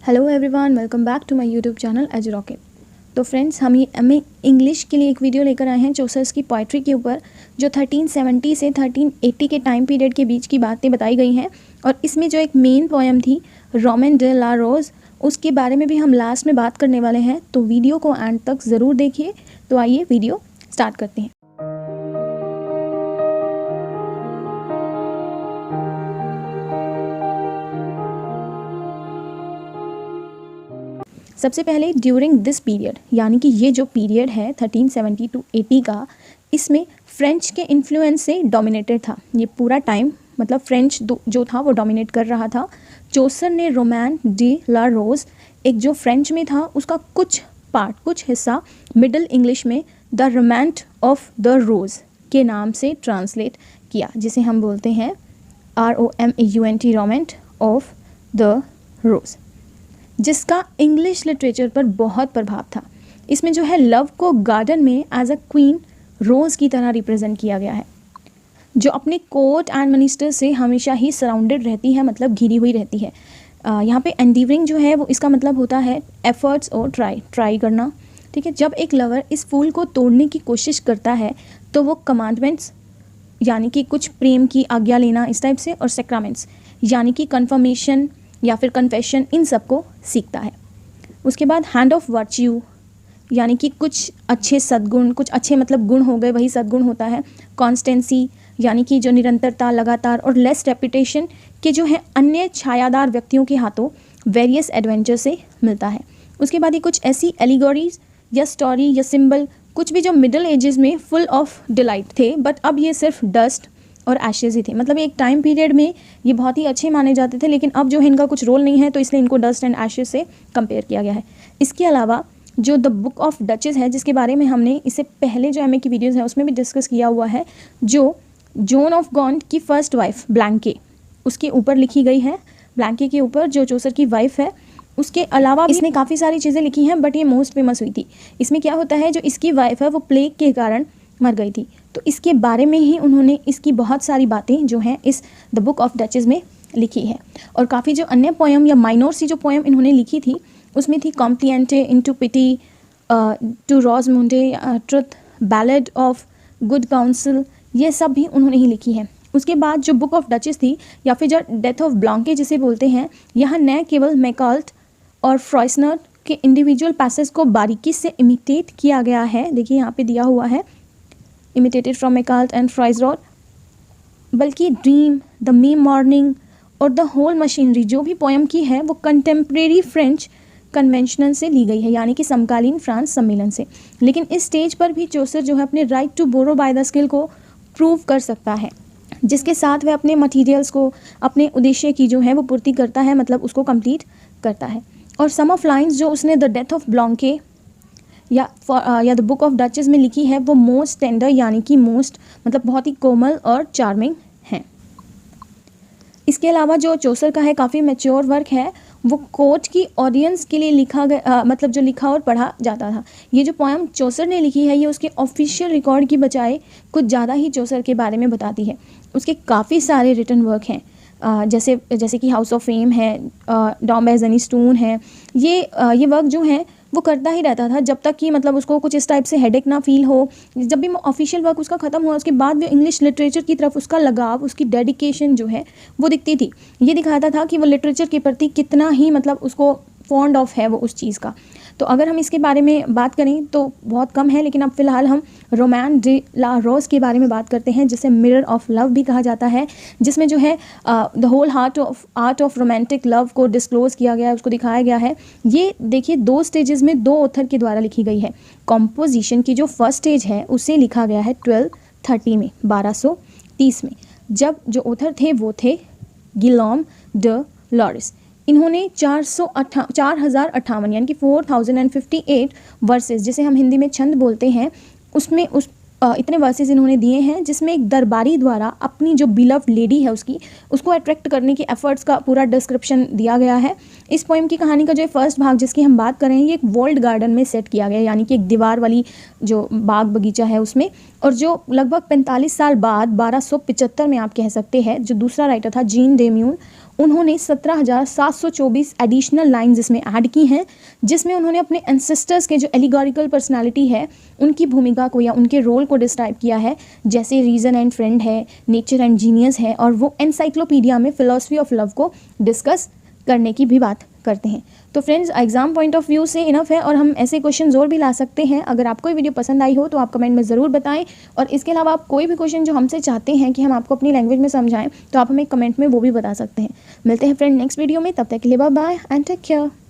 Hello everyone, welcome back to my YouTube channel as rocket. तो friends, हमें English के लिए एक वीडियो लेकर आए हैं चौसर्स की पोइट्री के ऊपर, जो 1370 से 1380 के टाइम पीरियड के बीच की बातें बताई गई हैं। और इसमें जो एक मेन पोएम थी रोमन डे ला रोज़, उसके बारे में भी हम लास्ट में बात करने वाले हैं। तो वीडियो को एंड तक ज़रूर देखिए। तो आइए वीडियो स्टार्ट करते हैं। सबसे पहले ड्यूरिंग दिस पीरियड, यानी कि ये जो पीरियड है 1370 टू 80 का, इसमें फ्रेंच के इन्फ्लुएंस से डोमिनेटेड था। ये पूरा टाइम मतलब फ्रेंच जो था वो डोमिनेट कर रहा था। चौसर ने रोमैन डी ला रोज़, एक जो फ्रेंच में था उसका कुछ हिस्सा मिडल इंग्लिश में द रोमांट ऑफ द रोज़ के नाम से ट्रांसलेट किया, जिसे हम बोलते हैं ROMAUNT रोमांट ऑफ द रोज़, जिसका इंग्लिश लिटरेचर पर बहुत प्रभाव था। इसमें जो है लव को गार्डन में एज अ क्वीन रोज़ की तरह रिप्रेजेंट किया गया है, जो अपने कोर्ट एंड मिनिस्टर से हमेशा ही सराउंडेड रहती है, मतलब घिरी हुई रहती है। यहाँ पे एंडीवरिंग जो है वो इसका मतलब होता है एफर्ट्स और ट्राई करना। ठीक है, जब एक लवर इस फूल को तोड़ने की कोशिश करता है तो वो कमांडमेंट्स यानी कि कुछ प्रेम की आज्ञा लेना इस टाइप से, और सेक्रामेंट्स यानी कि कन्फर्मेशन या फिर कन्फेशन, इन सब को सीखता है। उसके बाद हैंड ऑफ वर्च्यू यानी कि कुछ अच्छे सद्गुण, कुछ अच्छे मतलब गुण हो गए, वही सद्गुण होता है। कॉन्स्टेंसी यानी कि जो निरंतरता, लगातार, और लेस रेपुटेशन के जो है अन्य छायादार व्यक्तियों के हाथों वेरियस एडवेंचर से मिलता है। उसके बाद ये कुछ ऐसी एलिगोरीज या स्टोरी या सिंबल, कुछ भी जो मिडिल एजेस में फुल ऑफ डिलाइट थे, बट अब ये सिर्फ डस्ट और एशेज़ ही थे। मतलब एक टाइम पीरियड में ये बहुत ही अच्छे माने जाते थे, लेकिन अब जो है इनका कुछ रोल नहीं है, तो इसलिए इनको डस्ट एंड एशेज़ से कंपेयर किया गया है। इसके अलावा जो द बुक ऑफ डचेस है, जिसके बारे में हमने इससे पहले जो MA की वीडियोज़ हैं उसमें भी डिस्कस किया हुआ है, जो जॉन ऑफ गॉन्ट की फर्स्ट वाइफ ब्लैंके, उसके ऊपर लिखी गई है। ब्लैंके के ऊपर जो चौसर की वाइफ है, उसके अलावा इसने काफ़ी सारी चीज़ें लिखी हैं, बट ये मोस्ट फेमस हुई थी। इसमें क्या होता है, जो इसकी वाइफ है वो प्लेग के कारण मर गई थी, तो इसके बारे में ही उन्होंने इसकी बहुत सारी बातें जो हैं इस द बुक ऑफ डचेस में लिखी है। और काफ़ी जो अन्य पोएम या माइनर सी जो पोएम इन्होंने लिखी थी, उसमें थी complaint into pity, to Rosemounde, truth, ballad of good counsel, ये सब भी उन्होंने ही लिखी है। उसके बाद जो बुक ऑफ डचेस थी, या फिर जो डेथ ऑफ ब्लैंके जिसे बोलते हैं, यहाँ न केवल मैकॉल्ट और फ्रॉइसनर के इंडिविजुअल पैसेज को बारीकी से इमिटेट किया गया है, देखिए यहाँ पे दिया हुआ है, imitated from Eckhart and Froissart, बल्कि ड्रीम, द मी मॉर्निंग और द होल मशीनरी जो भी पोएम की है वो कंटेम्प्रेरी फ्रेंच कन्वेंशनल से ली गई है, यानी कि समकालीन फ्रांस सम्मेलन से। लेकिन इस स्टेज पर भी चौसर जो है अपने right to borrow by the skill को प्रूव कर सकता है, जिसके साथ वह अपने मटीरियल्स को, अपने उद्देश्य की जो है वो पूर्ति करता है, मतलब उसको कंप्लीट करता है। और सम ऑफ लाइन्स जो उसने द डेथ ऑफ ब्लैंके या द बुक ऑफ डचेस में लिखी है, वो मोस्ट टेंडर यानी कि मोस्ट मतलब बहुत ही कोमल और चार्मिंग हैं। इसके अलावा जो चौसर का है काफ़ी मैच्योर वर्क है, वो कोर्ट की ऑडियंस के लिए लिखा गया, मतलब जो लिखा और पढ़ा जाता था। ये जो पोएम चौसर ने लिखी है, ये उसके ऑफिशियल रिकॉर्ड की बजाय कुछ ज़्यादा ही चौसर के बारे में बताती है। उसके काफ़ी सारे रिटन वर्क हैं, जैसे कि हाउस ऑफ फेम है, डॉम बाय जनी स्टोन है। ये वर्क जो है वो करता ही रहता था जब तक कि मतलब उसको कुछ इस टाइप से हेडेक ना फील हो। जब भी ऑफिशियल वर्क उसका ख़त्म हुआ, उसके बाद भी इंग्लिश लिटरेचर की तरफ उसका लगाव, उसकी डेडिकेशन जो है वो दिखती थी। ये दिखाता था कि वो लिटरेचर के प्रति कितना ही मतलब उसको फॉन्ड ऑफ है वो उस चीज़ का। तो अगर हम इसके बारे में बात करें तो बहुत कम है, लेकिन अब फ़िलहाल हम रोमैन डे ला रोज़ के बारे में बात करते हैं, जिसे मिरर ऑफ लव भी कहा जाता है, जिसमें जो है the whole art of romantic love को डिस्क्लोज़ किया गया है, उसको दिखाया गया है। ये देखिए 2 स्टेजेस में 2 ऑथर के द्वारा लिखी गई है। कॉम्पोजिशन की जो फर्स्ट स्टेज है उसे लिखा गया है 1230 में, 1230 में, जब जो ऑथर थे वो थे गिलॉम ड लॉरिस। इन्होंने 4058 यानी कि 4058 वर्सेस, जिसे हम हिंदी में छंद बोलते हैं, उसमें इतने वर्सेस इन्होंने दिए हैं, जिसमें एक दरबारी द्वारा अपनी जो बिलव्ड लेडी है उसको अट्रैक्ट करने के एफर्ट्स का पूरा डिस्क्रिप्शन दिया गया है। इस पोएम की कहानी का जो फर्स्ट भाग जिसकी हम बात कर रहे हैं, ये एक वॉल्ड गार्डन में सेट किया गया है, यानी कि एक दीवार वाली जो बाग बगीचा है उसमें, और जो लगभग 45 साल बाद 1275 में आप कह सकते हैं, जो दूसरा राइटर था जीन डेम्यून, उन्होंने 17,724 एडिशनल लाइन्स इसमें ऐड की हैं, जिसमें उन्होंने अपने एंसेस्टर्स के जो एलिगोरिकल पर्सनालिटी है उनकी भूमिका को या उनके रोल को डिस्क्राइब किया है, जैसे रीज़न एंड फ्रेंड है, नेचर एंड जीनियस है, और वो एनसाइक्लोपीडिया में फिलॉसफी ऑफ लव को डिस्कस करने की भी बात करते हैं। तो friends, exam point of view से इनफ है और हम ऐसे क्वेश्चन और भी ला सकते हैं। अगर आपको ये वीडियो पसंद आई हो तो आप कमेंट में ज़रूर बताएं, और इसके अलावा आप कोई भी क्वेश्चन जो हमसे चाहते हैं कि हम आपको अपनी लैंग्वेज में समझाएं तो आप हमें कमेंट में वो भी बता सकते हैं। मिलते हैं फ्रेंड नेक्स्ट वीडियो में, तब तक के लिए bye bye and take care.